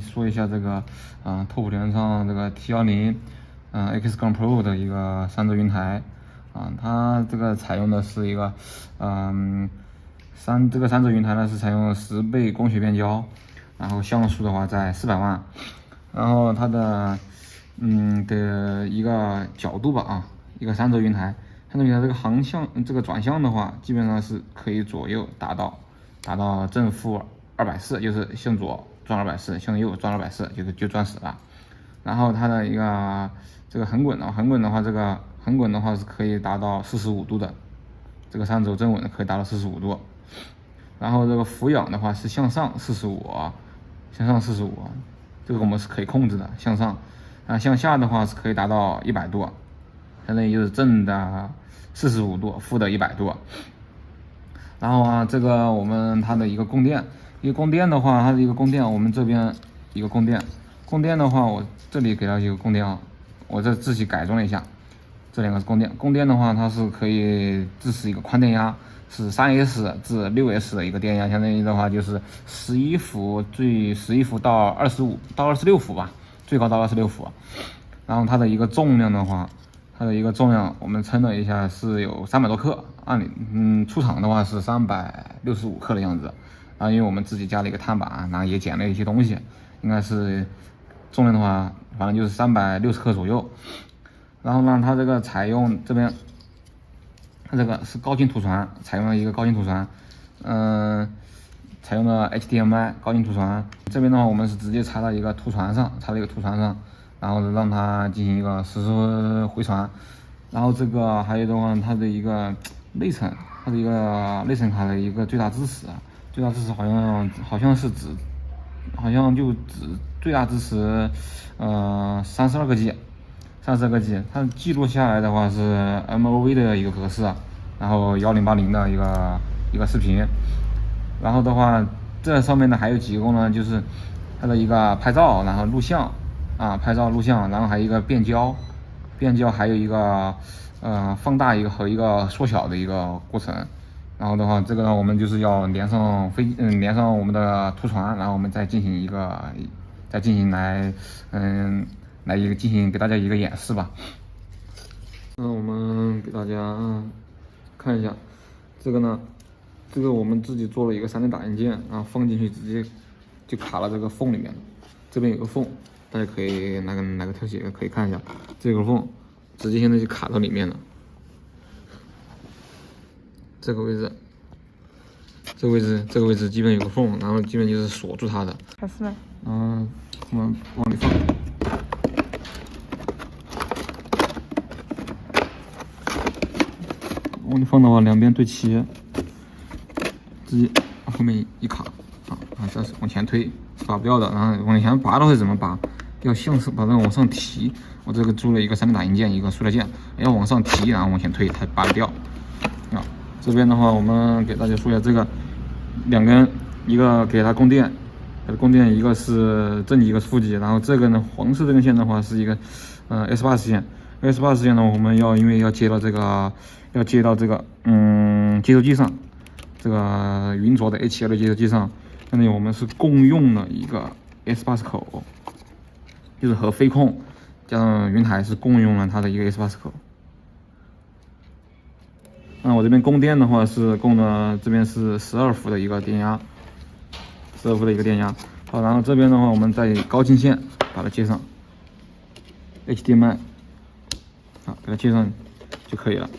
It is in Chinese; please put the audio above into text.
说一下这个拓普联上这个 T10 X Gun Pro 的一个3轴云台它这个采用的是一个这个3轴云台呢是采用10倍光学变焦，然后像素的话在400万，然后它的的一个角度吧一个3轴云台，3轴云台这个航向这个转向的话，基本上是可以左右达到正负240，就是向左转240，向右转240，就转死了。然后它的一个这个横滚的话是可以达到45度的，这个3轴正稳可以达到45度。然后这个俯仰的话是向上45，这个我们是可以控制的向上。向下的话是可以达到100度，相当于就是正的45度，负的100度。然后这个它的一个供电的话，它的一个供电，我们这边一个供电的话，我这里给它一个供电我这自己改装了一下，这两个是供电的话，它是可以支持一个宽电压，是3S 至6S 的一个电压，相当于的话就是11伏到25到26伏吧，最高到26伏。然后它的一个重量的话，我们称了一下是有300多克，出厂的话是365克的样子。因为我们自己加了一个碳板，然后也减了一些东西，应该是重量的话，反正就是360克左右。然后呢，它这个采用这边，它这个是高清图传，采用了一个高清图传，采用了 HDMI 高清图传。这边的话，我们是直接插到一个图传上，然后让它进行一个实时回传。然后这个还有的话，它的一个内存卡的一个最大支持好像就只最大支持32个 G， 它记录下来的话是 MOV 的一个格式，然后1080的一个视频。然后的话，这上面呢还有几个功能，就是它的一个拍照，然后录像然后还有一个变焦，还有一个放大和一个缩小的一个过程。然后的话，这个呢我们就是要连上我们的图传，然后我们再进行给大家一个演示吧。那我们给大家看一下这个呢，这个我们自己做了一个3D 打印件，然后放进去直接就卡了这个缝里面了。这边有个缝，大家可以拿个特写可以看一下，这个缝直接现在就卡到里面了。这个位置基本有个缝，然后基本就是锁住它的。开始了。我们往里放。往里放的话，两边对齐，直接后面一卡，这是往前推，拔不掉的。然后往前拔的会怎么拔？要向上把它往上提。我这个做了一个3D 打印件，一个塑料件，要往上提，然后往前推，它拔不掉。这边的话，我们给大家说一下这个2根，一个给它供电，一个是正极，一个是负极。然后这个呢，黄色这根线的话是一个S80线，S80线呢，我们因为要接到这个接收机上，这个云卓的 H1 的接收机上，相当于我们是共用了一个 S80口，就是和飞控加上云台是共用了它的一个 S80口。我这边供电的话是供的，这边是12伏的一个电压，好，然后这边的话我们再高清线把它接上 HDMI， 好，给它接上就可以了。